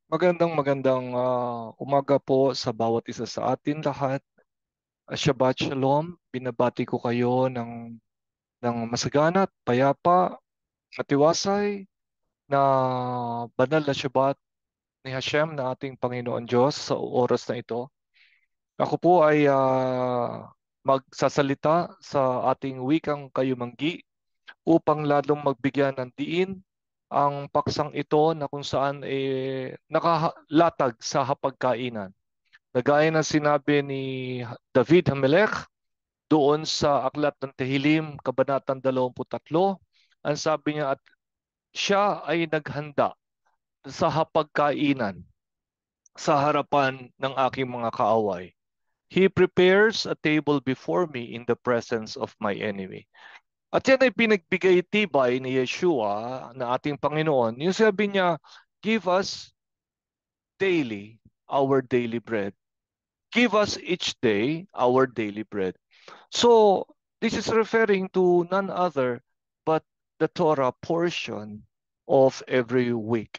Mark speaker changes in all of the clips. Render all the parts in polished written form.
Speaker 1: Magandang umaga po sa bawat isa sa atin lahat. Shabbat Shalom. Binabati ko kayo ng masagana at payapa, matiwasay na banal na Shabbat ni Hashem na ating Panginoon Diyos sa oras na ito. Ako po ay magsasalita sa ating wikang kayumanggi upang lalong magbigyan ng diin ang paksang ito na kung saan nakalatag sa hapagkainan. Nagaya ng sinabi ni David Hamelech doon sa Aklat ng Tehillim, Kabanatang 23, ang sabi niya, at siya ay naghanda sa hapagkainan sa harapan ng aking mga kaaway. He prepares a table before me in the presence of my enemy. At yan ay pinagbigay tibay ni Yeshua na ating Panginoon. Yung sabi niya, give us daily our daily bread. Give us each day our daily bread. So, this is referring to none other but the Torah portion of every week.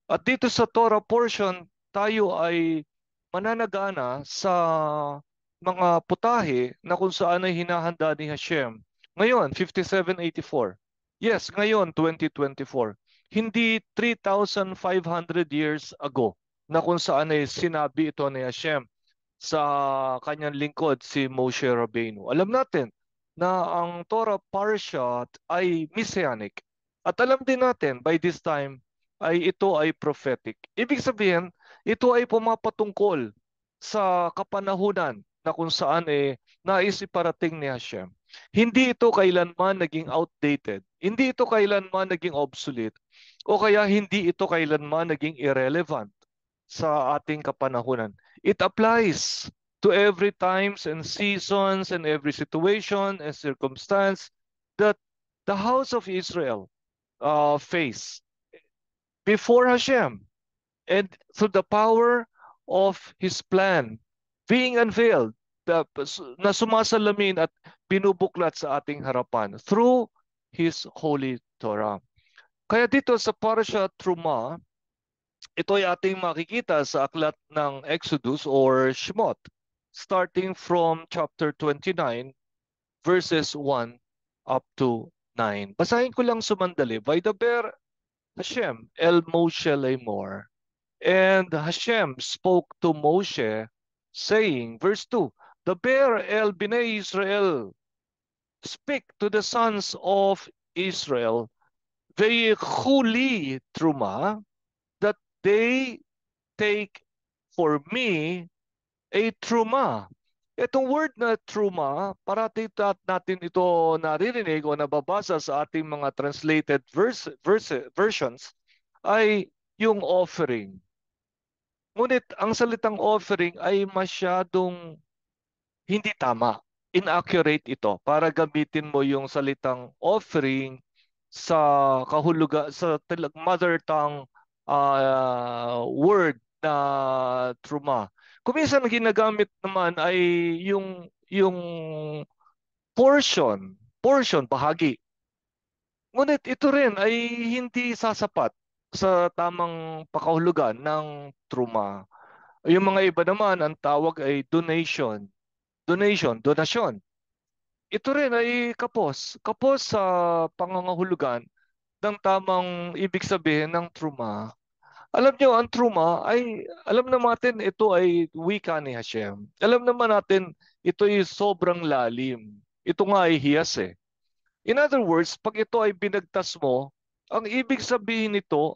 Speaker 1: At dito sa Torah portion, tayo ay mananagana sa mga putahe na kung saan ay hinahanda ni Hashem. Ngayon, 5784. Yes, ngayon, 2024. Hindi 3,500 years ago na kung saan ay sinabi ito ni Hashem sa kanyang lingkod si Moshe Rabbeinu. Alam natin na ang Torah Parshat ay messianic. At alam din natin by this time ay ito ay prophetic. Ibig sabihin, ito ay pumapatungkol sa kapanahunan na kung saan nais iparating ni Hashem. Hindi ito kailanman naging outdated. Hindi ito kailanman naging obsolete. O kaya hindi ito kailanman naging irrelevant sa ating kapanahunan. It applies to every times and seasons and every situation and circumstance that the house of Israel face before Hashem and through the power of His plan being unveiled na sumasalamin at binubuklat sa ating harapan through His Holy Torah. Kaya dito sa Parashat Truma, ito ay ating makikita sa aklat ng Exodus or Shemot, starting from chapter 29, verses 1 up to 9. Basahin ko lang sumandali. Vaydaber Hashem el Moshe lemor. And Hashem spoke to Moshe, saying, verse 2, Daber el Bnei Israel, speak to the sons of Israel, Veichuli truma, that they take for me a truma. Itong word na truma, parati natin ito naririnig o nababasa sa ating mga translated versions, ay yung offering. Ngunit ang salitang offering ay masyadong hindi tama. Inaccurate ito para gamitin mo yung salitang offering sa mother tongue word na truma. Kung minsan ginagamit naman ay yung portion bahagi. Ngunit ito rin ay hindi sasapat sa tamang pakahulugan ng truma. Yung mga iba naman ang tawag ay donasyon. Ito rin ay kapos. Kapos sa pangangahulugan ng tamang ibig sabihin ng truma. Alam nyo, ang truma ay, alam naman natin ito ay wika ni Hashem. Alam naman natin ito ay sobrang lalim. Ito nga ay hiyas eh. In other words, pag ito ay binagtas mo, ang ibig sabihin nito,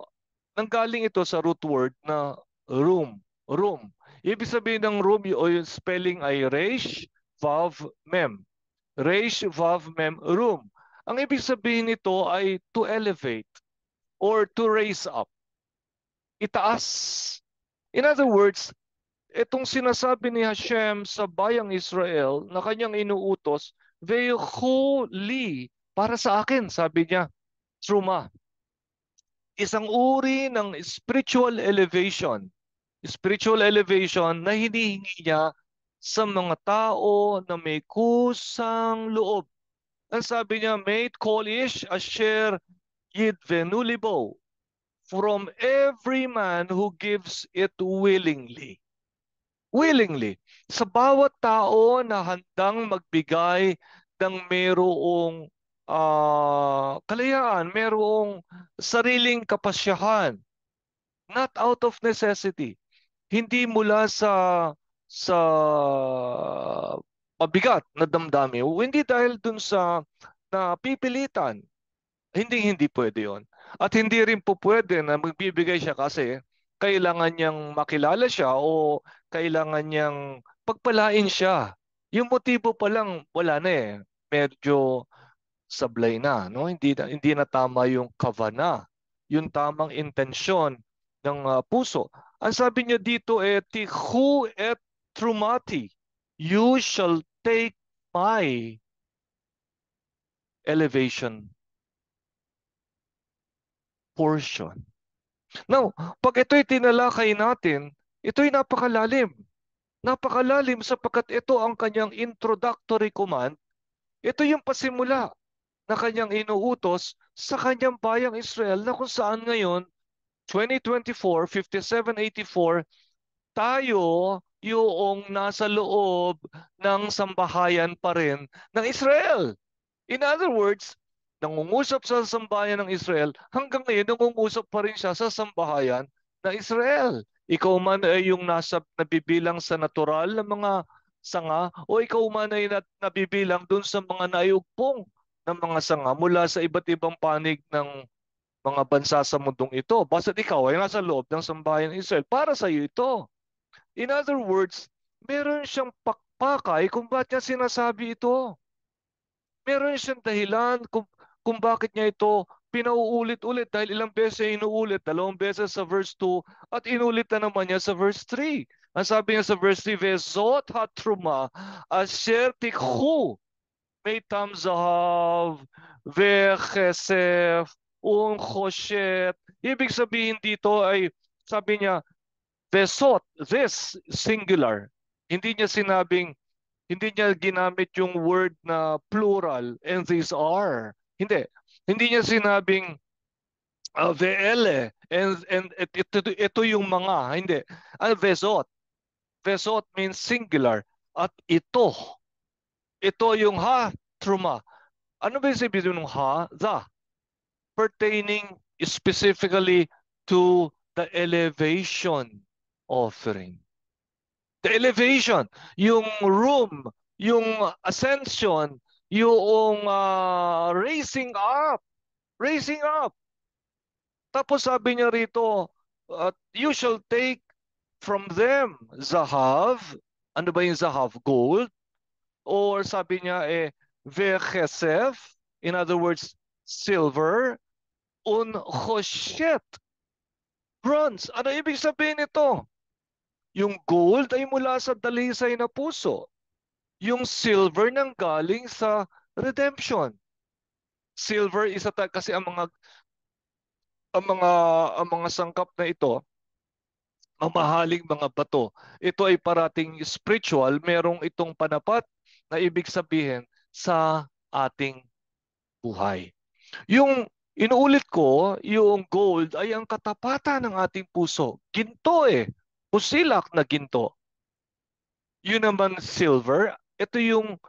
Speaker 1: nanggaling ito sa root word na room. Ibig sabihin ng room, o yung spelling ay resh, vav, mem. Resh, vav, mem, room. Ang ibig sabihin nito ay to elevate or to raise up. Itaas. In other words, itong sinasabi ni Hashem sa bayang Israel na kanyang inuutos, Ve'chuli, para sa akin, sabi niya, truma. Isang uri ng spiritual elevation na hinihingi niya sa mga tao na may kusang loob. Ang sabi niya, Meit kolish asher yidvenu libo. from every man who gives it willingly. Willingly. Sa bawat tao na handang magbigay ng merong kalayaan, merong sariling kapasyahan, not out of necessity. Hindi mula sa mabigat na damdamin. Hindi dahil dun sa napipilitan. Hindi pwede yon. At hindi rin po pwede na magbibigay siya kasi kailangan niyang makilala siya o kailangan niyang pagpalain siya. Yung motibo pa lang wala na eh. Medyo sablay na, no? Hindi na tama yung kavana, yung tamang intensyon ng puso. Ang sabi niya dito eh, tikhu et trumati, you shall take my elevation portion. Now, pag ito'y tinalakay natin, ito'y napakalalim. Napakalalim sapagkat ito ang kanyang introductory command. Ito yung pasimula na kanyang inuutos sa kanyang bayang Israel na kung saan ngayon, 2024, 5784, tayo yung nasa loob ng sambahayan pa rin ng Israel. In other words, nangungusap sa sambahayan ng Israel, hanggang ngayon nangungusap pa rin siya sa sambahayan ng Israel. Ikaw man ay yung nabibilang sa natural na mga sanga o ikaw man ay nabibilang dun sa mga naiugpong ng mga sanga mula sa iba't ibang panig ng mga bansa sa mundong ito. Basta't ikaw ay nasa loob ng sambahayan ng Israel, para sa iyo ito. In other words, meron siyang pakpakay kung bakit niya sinasabi ito. Meron siyang dahilan kung bakit niya ito pinauulit-ulit dahil ilang beses niya inuulit, 2 beses sa verse 2 at inulit na naman niya sa verse 3. Ang sabi niya sa verse 3, Vezot hatruma asher tikhu meitam zahav vechesef unchoshet. Ibig sabihin dito ay, sabi niya, Vezot, this singular. Hindi niya sinabing hindi niya ginamit yung word na plural, and these are. Hindi. Hindi niya sinabing ve'ele, and ito yung mga. Hindi. Vezot. Vezot means singular. At ito. Ito yung ha, truma. Ano ba yung sabihin ng ha? The. Pertaining specifically to the elevation offering. The elevation, yung room, yung ascension, yung raising up. Tapos sabi niya rito, you shall take from them zahav. Ano ba yung zahav? Gold. Or sabi niya vechesef, in other words, silver. Unchoshet, bronze. Ano ibig sabihin nito? Yung gold ay mula sa dalisay na puso. Yung silver nang galing sa redemption. Silver isa kasi ang mga sangkap na ito, mamahaling mga bato. Ito ay parating spiritual, merong itong panapat na ibig sabihin sa ating buhay. Yung inuulit ko, yung gold ay ang katapatan ng ating puso. Ginto eh. Pusilak na ginto. Yun naman silver, ito yung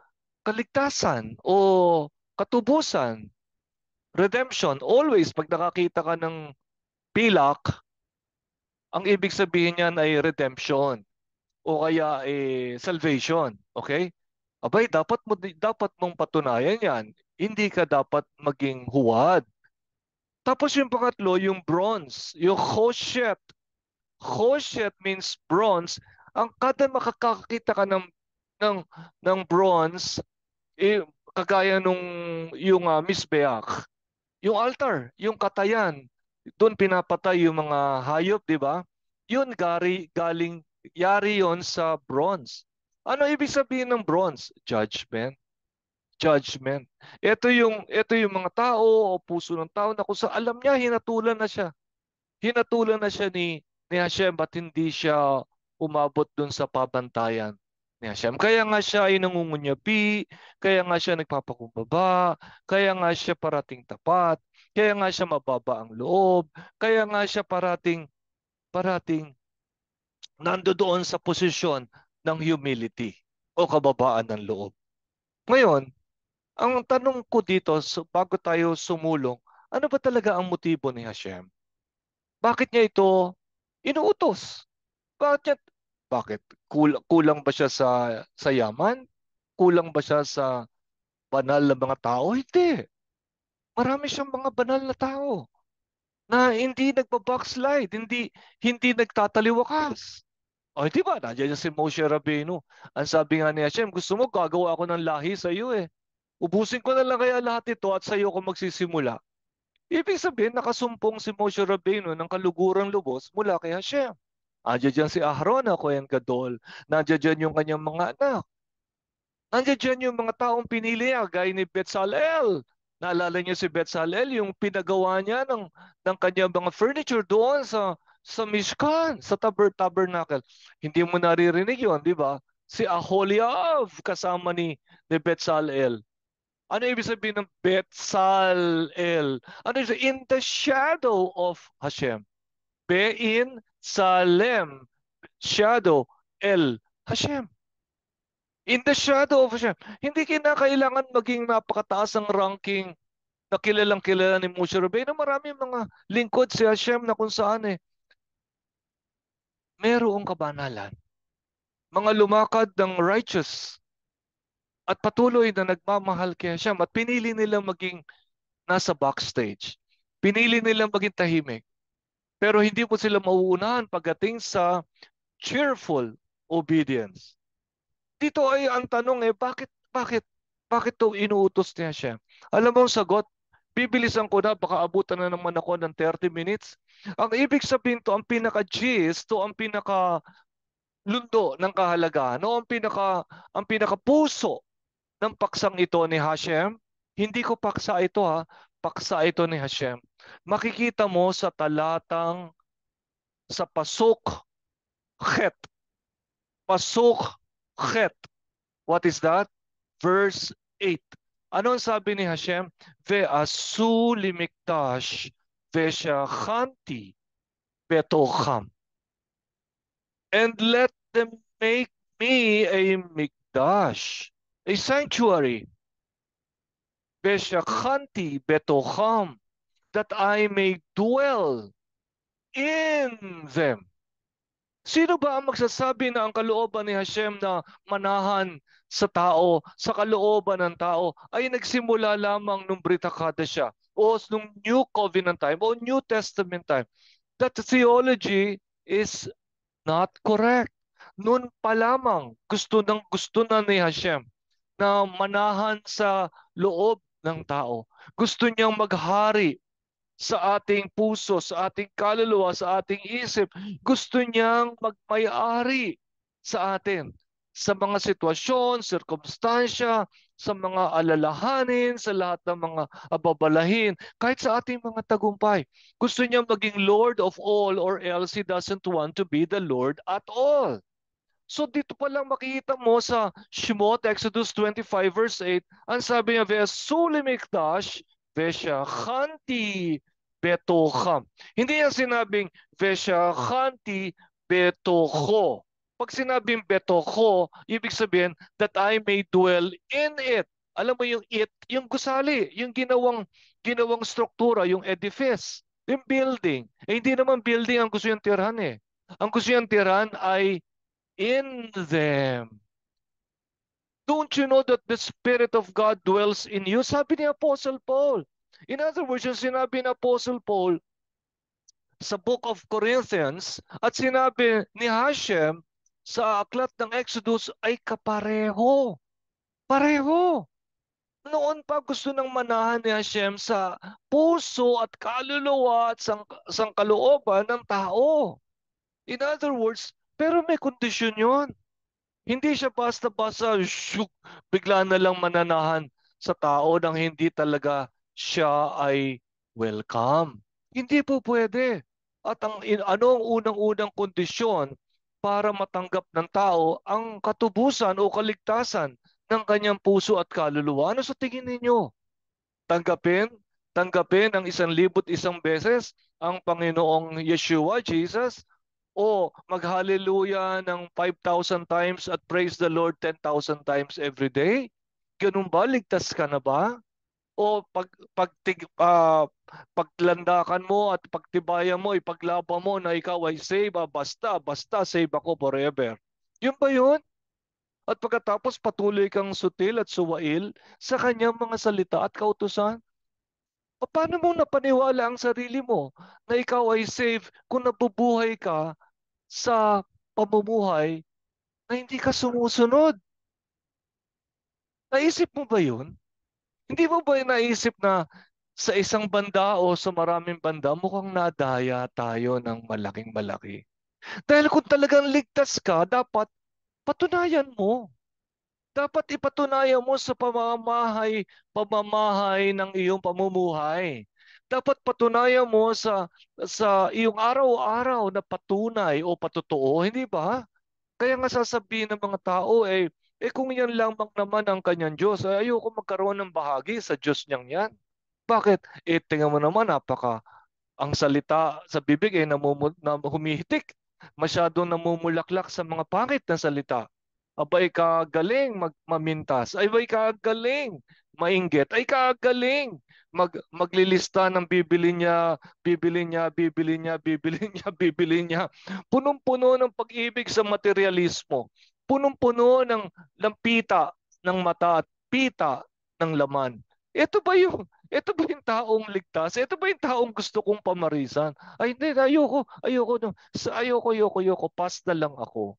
Speaker 1: kaligtasan o katubusan, redemption. Always, pag nakakita ka ng pilak, ang ibig sabihin niyan ay redemption o kaya salvation. Okay? Abay, dapat mong patunayan yan. Hindi ka dapat maging huwad. Tapos yung pangatlo, yung bronze, yung choshet. Choshet means bronze. Ang kada makakakita ka ng ng bronze, kagaya nung yung misbeach, yung altar, yung katayan, doon pinapatay yung mga hayop, di ba? Yun yari yon sa bronze. Ano ibig sabihin ng bronze? Judgment. Judgment. Ito yung mga tao o puso ng tao na kung sa alam niya hinatulan na siya. Hinatulan na siya ni Hashem at hindi siya umabot dun sa pabantayan. ni Hashem. Kaya nga siya ay nangungunyapi, kaya nga siya nagpapakumbaba, kaya nga siya parating tapat, kaya nga siya mababa ang loob, kaya nga siya parating nandoon sa posisyon ng humility o kababaan ng loob. Ngayon, ang tanong ko dito, bago tayo sumulong, ano ba talaga ang motibo ni Hashem? Bakit niya ito inuutos? Bakit niya, bakit? Kulang ba siya sa yaman? Kulang ba siya sa banal na mga tao? Hindi. Marami siyang mga banal na tao na hindi nagpa-backslide, hindi nagtataliwakas. O, di ba? Nandiyan si Moshe Rabbeinu. Ang sabi nga ni Hashem, gusto mo gagawa ako ng lahi sa iyo eh. Ubusin ko na lang kaya lahat ito at sa iyo ko magsisimula. Ibig sabihin, nakasumpong si Moshe Rabbeinu ng kalugurang lubos mula kay Hashem. Nandiyan dyan si Ahron, ako yung Gadol. Nandiyan dyan yung kanyang mga anak. Nandiyan dyan yung mga taong pinili niya, gaya ni Betzalel. Naalala niyo si Betzalel, yung pinagawa niya ng kanyang mga furniture doon sa Mishkan, sa tabernacle. Hindi mo naririnig yun, di ba? Si Aholiab kasama ni Betzalel. Ano ibig sabihin ng Betzalel? Ano ibig sabihin? In the shadow of Hashem. Bein Salem. Shadow. El. Hashem. In the shadow of Hashem. Hindi kinakailangan maging napakataas ang ranking na kilalang kilala ni Moshe Rabbeinu. Marami mga lingkod si Hashem na kung saan merong kabanalan. Mga lumakad ng righteous at patuloy na nagmamahal kay Hashem at pinili nilang maging nasa backstage. Pinili nilang maging tahimik. Pero hindi po sila mauunahan pagdating sa cheerful obedience. Dito ay ang tanong bakit to inuutos ni Hashem? Alam mo ang sagot, bibilisan ko na, baka abutan na naman ako ng 30 minutes. Ang ibig sabihin to, ang pinaka-gist, to ang pinaka-lundo ng kahalagahan, no? Ang pinaka-puso ng paksang ito ni Hashem, hindi ko paksa ito ha, paksa ito ni Hashem. Makikita mo sa talatang, sa Pasuk Chet. Pasuk Chet. What is that? Verse 8. Ano ang sabi ni Hashem? Ve'asu limikdash ve'shachanti betocham. And let them make me a mikdash, a sanctuary, ve'shachanti betocham, that I may dwell in them. Sino ba ang magsasabi na ang kalooban ni Hashem na manahan sa tao, sa kalooban ng tao, ay nagsimula lamang nung Brit Hadashah o nung New Covenant time o New Testament time? That theology is not correct. Noon pa lamang gusto na ni Hashem na manahan sa loob ng tao. Gusto niyang maghari sa ating puso, sa ating kaluluwa, sa ating isip. Gusto niyang magmay-ari sa atin sa mga sitwasyon, sirkumstansya, sa mga alalahanin, sa lahat ng mga ababalahin, kahit sa ating mga tagumpay. Gusto niyang maging Lord of all or else He doesn't want to be the Lord at all. So dito pa lang makikita mo sa Shemot, Exodus 25 verse 8, ang sabi niya, Ve'asuli mikdash, ve'shachanti betocham. Hindi yan sinabing ve'shachanti betocho. Pag sinabing betocho, ibig sabihin that I may dwell in it. Alam mo yung it, yung gusali, yung ginawang struktura, yung edifice, yung building. Eh, hindi naman building ang gusto yung tirahan eh. Ang gusto yung tirahan ay in them. Don't you know that the Spirit of God dwells in you? Sabi ni Apostle Paul. In other words, yung sinabi ni Apostle Paul sa Book of Corinthians at sinabi ni Hashem sa aklat ng Exodus ay kapareho. Pareho. Noon pa gusto ng manahan ni Hashem sa puso at kaluluwa at sangkalooban ng tao. In other words, pero may kondisyon yun. Hindi siya basta-basta bigla na lang mananahan sa tao nang hindi talaga siya ay welcome. Hindi po pwede. At ano ang unang-unang kondisyon para matanggap ng tao ang katubusan o kaligtasan ng kanyang puso at kaluluwa. Ano sa tingin ninyo? Tanggapin? Tanggapin ang 1,001 beses ang Panginoong Yeshua, Jesus? O mag-hallelujah ng 5,000 times at praise the Lord 10,000 times every day? Ganun ba? Ligtas ka na ba? O paglandakan mo at pagtibayan mo, ipaglaban mo na ikaw ay save, basta save ako forever. Yun ba yun? At pagkatapos patuloy kang sutil at suwail sa kanyang mga salita at kautusan? Paano mo napaniwala ang sarili mo na ikaw ay safe kung nabubuhay ka sa pamumuhay na hindi ka sumusunod? Naisip mo ba yun? Hindi mo ba naisip na sa isang banda o sa maraming banda, mukhang nadaya tayo ng malaking malaki? Dahil kung talagang ligtas ka, dapat patunayan mo. Dapat ipatunayan mo sa pamamahay ng iyong pamumuhay. Dapat patunayan mo sa iyong araw-araw na patunay o patotoo, hindi ba? Kaya nga sasabihin ng mga tao, kung yan lamang naman ang kanyang Diyos, ay ayoko magkaroon ng bahagi sa Diyos niyang yan. Bakit? Tingnan mo naman, ang salita sa bibig humihitik. Masyadong namumulaklak sa mga pangit na salita. Abay kagaling mamintas. Ay bay kagaling mainggit. Ay kagaling maglilista ng bibili niya. Punong-puno ng pag-ibig sa materialismo. Punong-puno ng pita ng mata at pita ng laman. Ito ba yung taong ligtas? Ito ba yung taong gusto kong pamarisan? Ay, hindi, ayoko, no. Ayoko, pass na lang ako.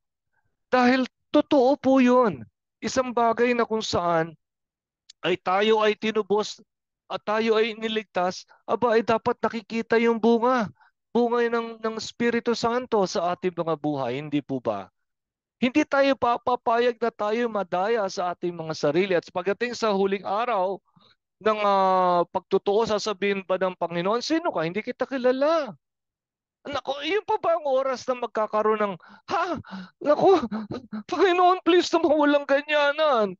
Speaker 1: Dahil totoo po yun. Isang bagay na kung saan ay tayo ay tinubos at tayo ay niligtas, ay dapat nakikita yung bunga. Bunga ng Espiritu Santo sa ating mga buhay, hindi po ba? Hindi tayo papapayag na tayo madaya sa ating mga sarili. At pagdating sa huling araw, ng pagtotoo, sasabihin ba ng Panginoon, sino ka? Hindi kita kilala. Nako, yun pa ba ang oras na magkakaroon ng, ha? Nako, Panginoon, please naman walang ganyanan.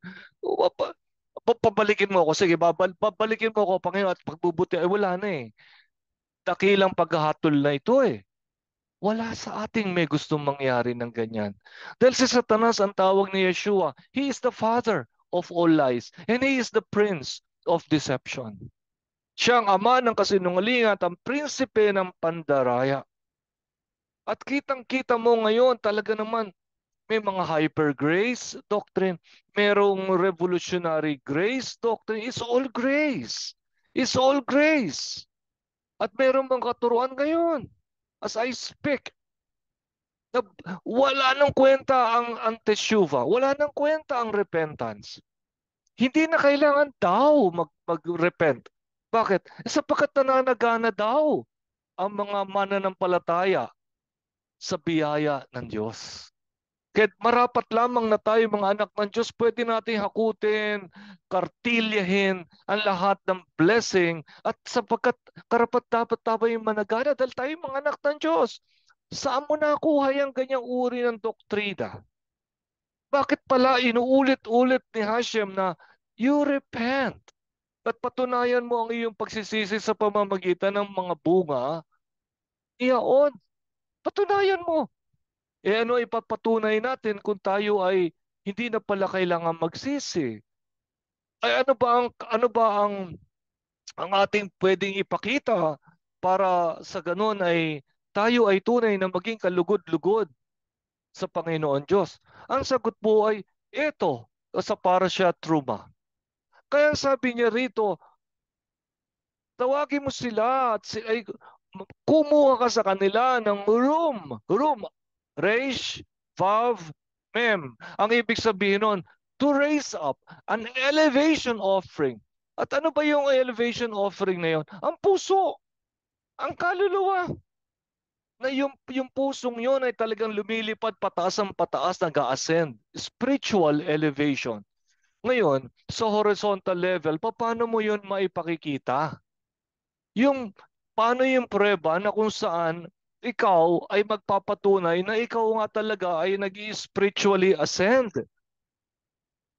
Speaker 1: Pabalikin mo ako. Sige, babalikin mo ako, Panginoon, at pagbubuti. Ay, wala na eh. Dakilang paghahatol na ito eh. Wala sa ating may gustong mangyari ng ganyan. Dahil si Satanas ang tawag ni Yeshua, he is the father of all lies and he is the prince of deception. Siya ang ama ng kasinungalingan at ang prinsipe ng pandaraya. At kitang-kita mo ngayon talaga naman may mga hyper grace doctrine, merong revolutionary grace doctrine. It's all grace. It's all grace. At merong mga katuruan ngayon. As I speak, na wala nang kwenta ang teshuva. Wala nang kwenta ang repentance. Hindi na kailangan daw mag-repent. Bakit? Sapagkat nananagana daw ang mga mananampalataya sa biyaya ng Diyos. Kaya marapat lamang na tayo mga anak ng Diyos, pwede natin hakutin, kartilyahin ang lahat ng blessing at sapagkat karapat dapat tayo yung managana dahil tayo mga anak ng Diyos. Saan mo nakuha yung ganyang uri ng doktrina? Bakit pala inuulit-ulit ni Hashem na you repent at patunayan mo ang iyong pagsisisi sa pamamagitan ng mga bunga? Iyaon, patunayan mo. Ano ipapatunay natin kung tayo ay hindi na pala kailangan magsisi? Ay ano ba ang ating pwedeng ipakita para sa ganun ay tayo ay tunay na maging kalugod-lugod sa Panginoon Diyos? Ang sagot po ay ito sa parasya Truma. Kaya sabi niya rito, tawagin mo sila at kumuha ka sa kanila ng room, Reish, Vav, Mem. Ang ibig sabihin nun, to raise up an elevation offering. At ano ba yung elevation offering na yun? Ang puso, ang kaluluwa. Na yung pusong yun ay talagang lumilipad pataas ang pataas, nag-ascend. Spiritual elevation. Ngayon, sa horizontal level, paano mo yun maipakikita? Yung, paano yung prueba na kung saan ikaw ay magpapatunay na ikaw nga talaga ay nag-spiritually ascend.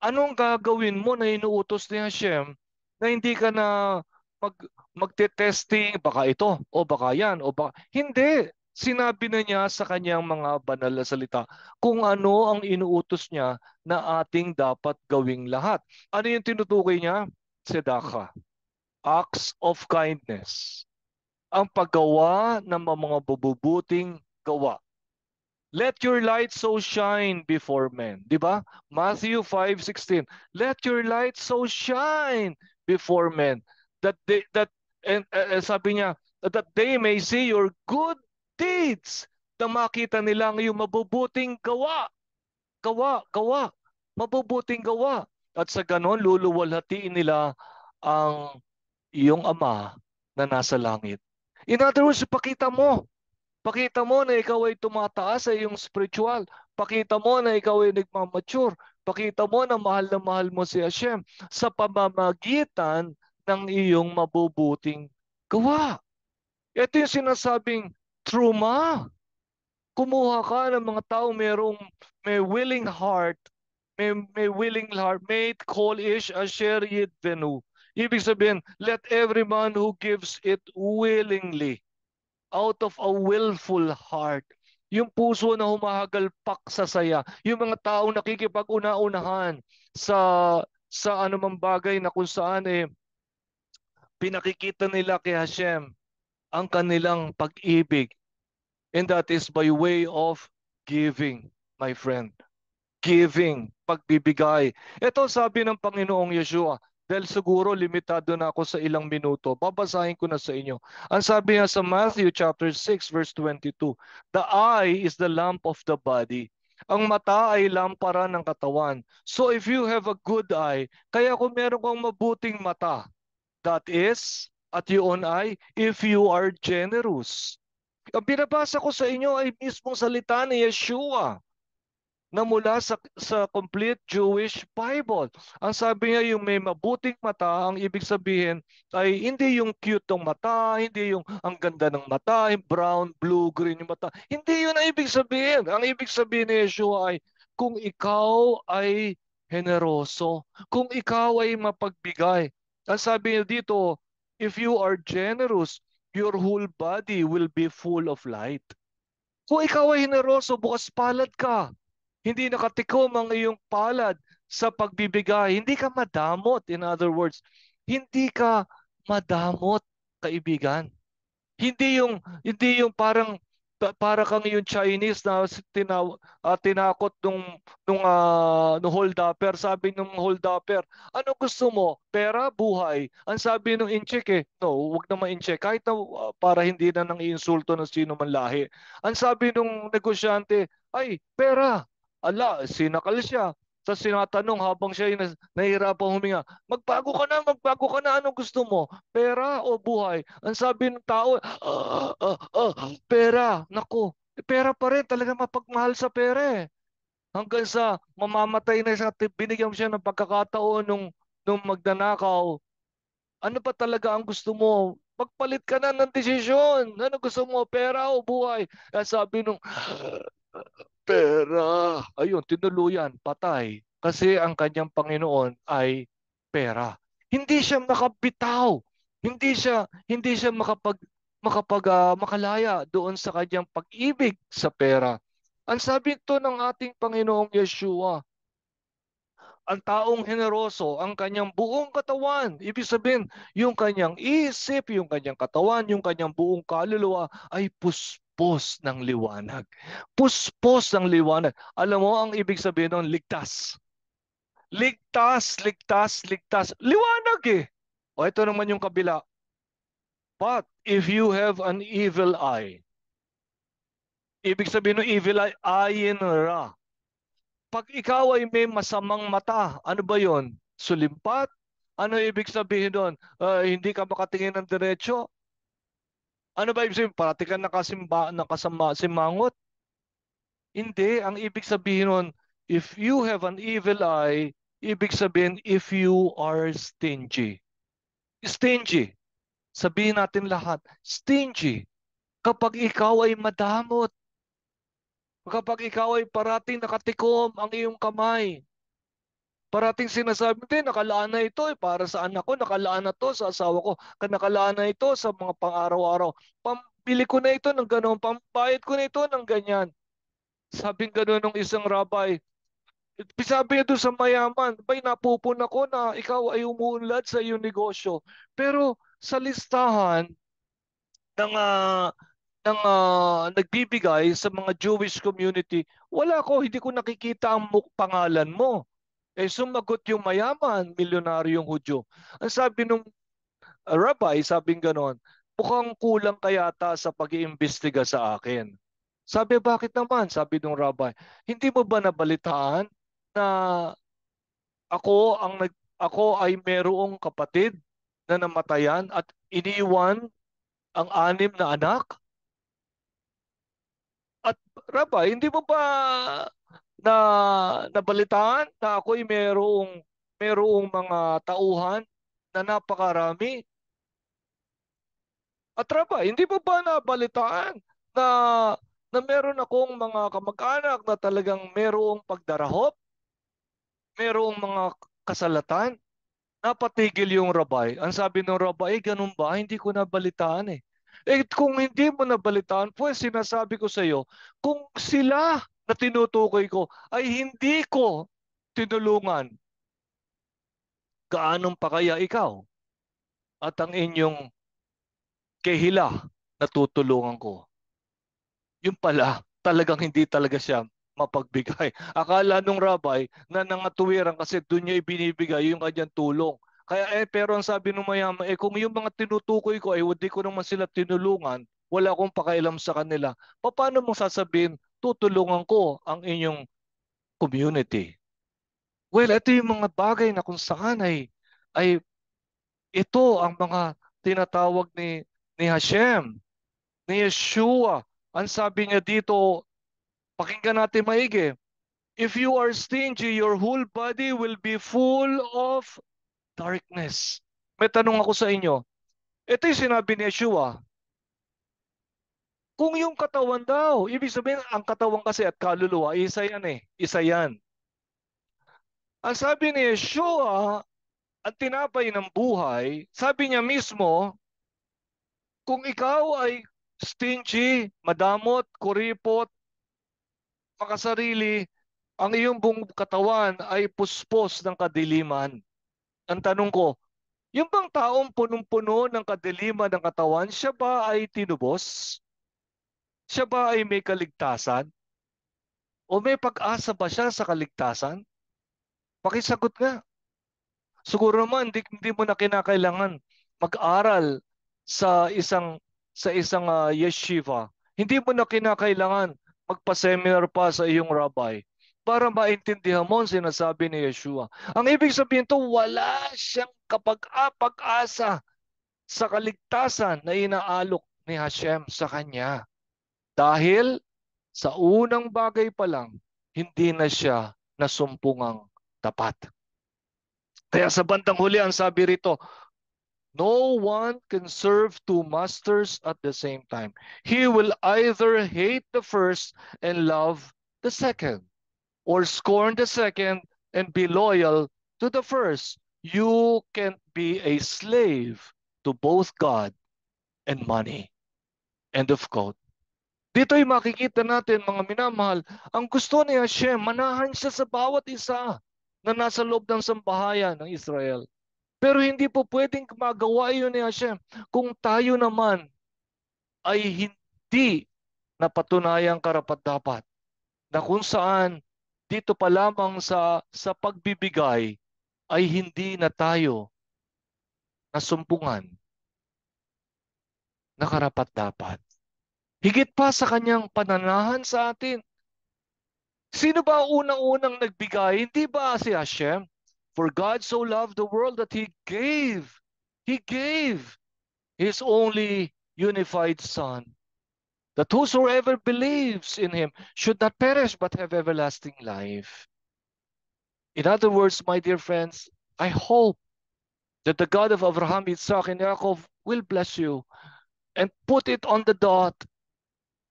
Speaker 1: Anong gagawin mo na inuutos ni Hashem na hindi ka na mag, magte-testing, baka ito, o baka yan, o baka... Hindi! Sinabi na niya sa kanyang mga banal na salita kung ano ang inuutos niya na ating dapat gawing lahat. Ano yung tinutukoy niya? Tzedakah. Acts of kindness. Ang paggawa ng mga bububuting gawa. Let your light so shine before men. Di ba? Matthew 5:16. Let your light so shine before men that sabi niya that they may see your good deeds. Na makita nila ang iyong mabubuting gawa. Gawa. Mabubuting gawa. At sa ganon, luluwalhatiin nila ang iyong ama na nasa langit. In other words, pakita mo. Pakita mo na ikaw ay tumataas sa iyong spiritual. Pakita mo na ikaw ay nagmamature. Pakita mo na mahal mo si Hashem sa pamamagitan ng iyong mabubuting gawa. Ito yung sinasabing truma. Kumuha ka ng mga tao may willing heart, may willing heart, may call ish asher yidvenu. Ibig sabihin, let every man who gives it willingly out of a willful heart. Yung puso na humahagalpak sa saya. Yung mga taong nakikipag-una-unahan sa anumang bagay na kung saan pinakikita nila kay Hashem ang kanilang pag-ibig. And that is by way of giving, my friend. Giving, pagbibigay. Ito sabi ng Panginoong Yeshua, dahil siguro limitado na ako sa ilang minuto, babasahin ko na sa inyo. Ang sabi niya sa Matthew chapter 6 verse 22, the eye is the lamp of the body. Ang mata ay lampara ng katawan. So if you have a good eye, kaya kung meron kang mabuting mata, that is, at yun ay, if you are generous. Ang binabasa ko sa inyo ay mismong salita ni Yeshua na mula sa complete Jewish Bible. Ang sabi niya yung may mabuting mata, ang ibig sabihin ay hindi yung cute ng mata, hindi yung ang ganda ng mata, yung brown, blue, green yung mata. Hindi yun ang ibig sabihin. Ang ibig sabihin ni Yeshua ay kung ikaw ay generoso, kung ikaw ay mapagbigay. Ang sabi niya dito, if you are generous, your whole body will be full of light. Kung ikaw ay generoso, bukas palad ka. Hindi nakatikom ang iyong palad sa pagbibigay. Hindi ka madamot. In other words, hindi ka madamot, kaibigan. Hindi yung para kang yung Chinese na tinakot nung hold-upper. Sabi nung hold-upper, ano gusto mo? Pera, buhay. Ang sabi nung incheck no, wag naman incheck. Kahit na para hindi na nang iinsulto ng sino man lahi. Ang sabi nung negosyante, ay, pera. Ala, sinakal siya. Sa sinatanong habang siya ay nahihirapang huminga, magbago ka na, anong gusto mo? Pera o buhay? Ang sabi ng tao, pera. Naku, pera pa rin. Talaga mapagmahal sa pera eh. Hanggang sa mamamatay na siya, binigyan mo siya ng pagkakataon nung magnanakaw. Ano ba talaga ang gusto mo? Magpalit ka na ng desisyon. Ano gusto mo? Pera o buhay? Kaya sabi nung, pera. Ayun, tinuluyan, patay. Kasi ang kanyang Panginoon ay pera. Hindi siya makabitaw. Hindi siya makalaya doon sa kanyang pag-ibig sa pera. Ang sabi ito ng ating Panginoong Yeshua, ang taong generoso, ang kanyang buong katawan, ibig sabihin, yung kanyang isip, yung kanyang katawan, yung kanyang buong kaluluwa ay puspos ng liwanag. Puspos ng liwanag. Alam mo ang ibig sabihin ng ligtas. Ligtas. Liwanag eh. O ito naman yung kabila. But if you have an evil eye, ibig sabihin ng evil eye, ayin ra. Pag ikaw ay may masamang mata, ano ba yon? Sulimpat? Ano ibig sabihin doon? Hindi ka makatingin ng diretsyo? Ano ba ibig sabihin? Parati ka simangot? Hindi. Ang ibig sabihin nun, if you have an evil eye, ibig sabihin, if you are stingy. Stingy. Sabihin natin lahat, stingy. Kapag ikaw ay madamot, kapag ikaw ay parating nakatikom ang iyong kamay, parating sinasabi, hindi, nakalaan na ito para sa anak ko, nakalaan na to sa asawa ko, nakalaan na ito sa mga pang-araw-araw. Pambili ko na ito ng gano'n, pambayad ko na ito ng ganyan. Sabing gano'n ng isang rabbi. Sabi niya doon sa mayaman, bay napupuna ko na ikaw ay umuunlad sa iyong negosyo. Pero sa listahan ng, nagbibigay sa mga Jewish community, wala ko, hindi ko nakikita ang pangalan mo. Eh sumagot yung mayaman, milyonaryong Hudyo. Ang sabi nung rabbi, sabing ganon, mukhang kulang kayata sa pag-iimbestiga sa akin. Sabi, bakit naman? Sabi nung rabbi, hindi mo ba nabalitaan na ako ay merong kapatid na namatayan at iniwan ang 6 na anak? At rabbi, hindi mo ba na nabalitaan na ako'y merong mga tauhan na napakarami? At rabbi, hindi mo ba nabalitaan na meron akong mga kamag-anak na talagang merong pagdarahop, merong mga kasalatan? Napatigil yung rabbi. Ang sabi ng rabbi, ganun ba? Hindi ko nabalitaan eh. Eh kung hindi mo nabalitaan, pues sinasabi ko sa iyo, kung sila na tinutukoy ko ay hindi ko tinulungan, kaanong pa kaya ikaw at ang inyong kehila na tutulungan ko? Yung pala, talagang hindi talaga siya mapagbigay. Akala nung rabbi na nangatuwiran kasi doon niya ibinibigay yung kanyang tulong. Kaya pero ang sabi ng mayaman, kung yung mga tinutukoy ko ay hindi ko naman sila tinulungan, wala akong pakailam sa kanila, paano mong sasabihin, tutulungan ko ang inyong community? Well, ito yung mga bagay na kung saan ay ito ang mga tinatawag ni Hashem, ni Yeshua. Ang sabi niya dito, pakinggan natin maigi. If you are stingy, your whole body will be full of darkness. May tanong ako sa inyo. Ito yung sinabi ni Yeshua. Kung yung katawan daw, ibig sabihin, ang katawan kasi at kaluluwa, isa yan eh. Isa yan. Ang sabi ni Yeshua, ang tinapay ng buhay, sabi niya mismo, kung ikaw ay stingy, madamot, kuripot, makasarili, ang iyong buong katawan ay puspos ng kadiliman. Ang tanong ko, yung bang taong punong-puno ng kadiliman ng katawan, siya ba ay tinubos? Siya ba ay may kaligtasan? O may pag-asa ba siya sa kaligtasan? Pakisagot nga. Siguro naman hindi mo na kinakailangan mag-aral sa isang yeshiva. Hindi mo na kinakailangan magpa-seminar pa sa iyong rabbi para maintindihan mo ang sinasabi ni Yeshua. Ang ibig sabihin to, wala siyang pag-asa sa kaligtasan na inaalok ni Hashem sa kanya. Dahil sa unang bagay pa lang, hindi na siya nasumpungang tapat. Kaya sa bandang huli, ang sabi rito, no one can serve two masters at the same time. He will either hate the first and love the second, or scorn the second and be loyal to the first. You can't be a slave to both God and money. End of quote. Dito'y makikita natin, mga minamahal, ang gusto ni Hashem, manahan siya sa bawat isa na nasa loob ng sambahayan ng Israel. Pero hindi po pwedeng magawa yun ni Hashem kung tayo naman ay hindi napatunayang karapat-dapat na kung saan dito pa lamang sa pagbibigay ay hindi na tayo nasumpungan na karapat-dapat. Higit pa sa kanyang pananahan sa atin. Sino ba unang-unang nagbigay? Hindi ba si Hashem? For God so loved the world that He gave His only unified Son, that whosoever believes in Him should not perish but have everlasting life. In other words, my dear friends, I hope that the God of Abraham, Isaac, and Jacob will bless you and put it on the dot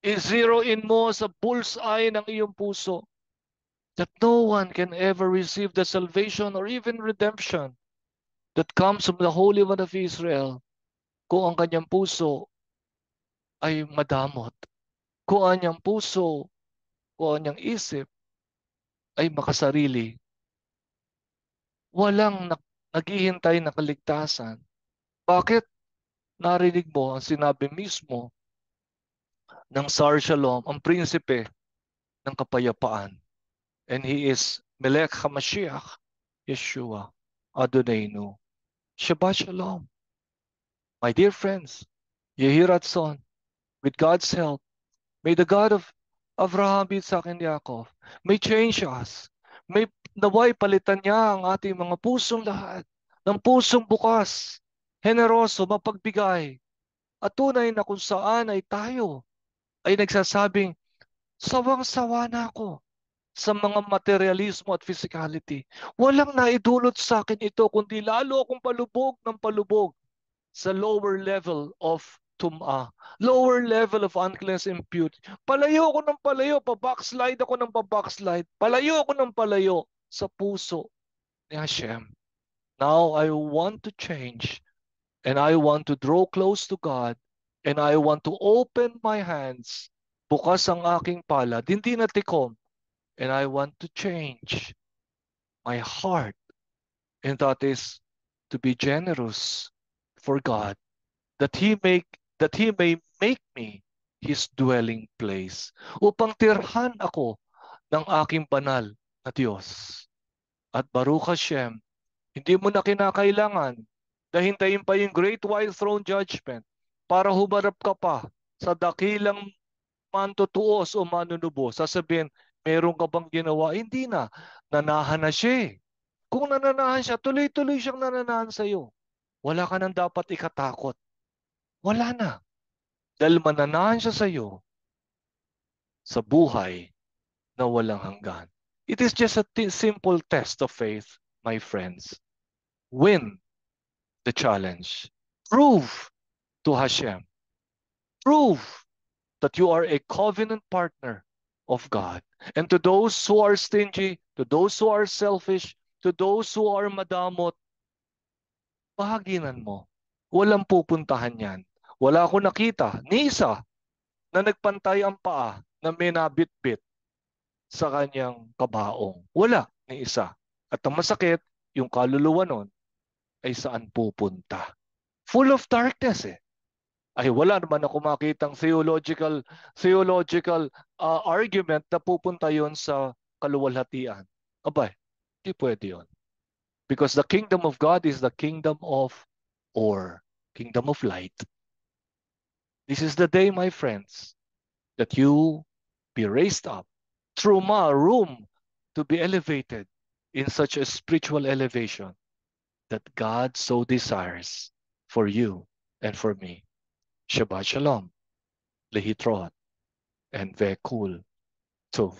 Speaker 1: I-zero in mo sa bullseye ng iyong puso that no one can ever receive the salvation or even redemption that comes from the Holy One of Israel kung ang kanyang puso ay madamot. Kung ang kanyang puso, kung ang kanyang isip ay makasarili. Walang naghihintay na kaligtasan. Bakit? Narinig mo ang sinabi mismo ng Sar Shalom, ang prinsipe ng kapayapaan. And he is Melech HaMashiach, Yeshua, Adonai. Shabbat Shalom. My dear friends, Yehi Ratzon, with God's help, may the God of Abraham, Isaac, and Yaakov may change us. May naway palitan niya ang ating mga pusong lahat ng pusong bukas, generoso, mapagbigay, at tunay na kung saan ay tayo ay nagsasabing, sawang-sawa na ako sa mga materialismo at physicality. Walang naidulot sa akin ito, kundi lalo akong palubog ng palubog sa lower level of tum'a, lower level of uncleanness and impurity. Palayo ako ng palayo, pabackslide ako ng pabackslide, palayo ako ng palayo sa puso ni Hashem. Now I want to change and I want to draw close to God and I want to open my hands. Bukas ang aking palad, hindi na tikom. And I want to change my heart. And that is to be generous for God, that He may make me His dwelling place, upang tirhan ako ng aking banal na Diyos. At Baruch Hashem, hindi mo na kinakailangan na hintayin pa yung Great White Throne Judgment para humarap ka pa sa dakilang mantutuos o manunubo. Sasabihin, meron ka bang ginawa? Hindi na. Nanahan na siya eh. Kung nananahan siya, tuloy-tuloy siyang nananahan sa'yo. Wala ka nang dapat ikatakot. Wala na. Dahil mananahan siya sa'yo sa buhay na walang hanggan. It is just a simple test of faith, my friends. Win the challenge. Prove to Hashem. Prove that you are a covenant partner of God. And to those who are stingy, to those who are selfish, to those who are madamot, bahaginan mo. Walang pupuntahan yan. Wala akong nakita, ni isa, na nagpantay ang paa na may nabit-bit sa kanyang kabaong. Wala, ni isa. At ang masakit, yung kaluluwa nun ay saan pupunta. Full of darkness eh. Ay wala naman ako makitang theological argument na pupunta yon sa kaluwalhatian. Abay, hindi pwede yon. Because the kingdom of God is the kingdom of kingdom of light. This is the day, my friends, that you be raised up through my room to be elevated in such a spiritual elevation that God so desires for you and for me. Shabbat Shalom, Lehitrot, and Vekul Tov.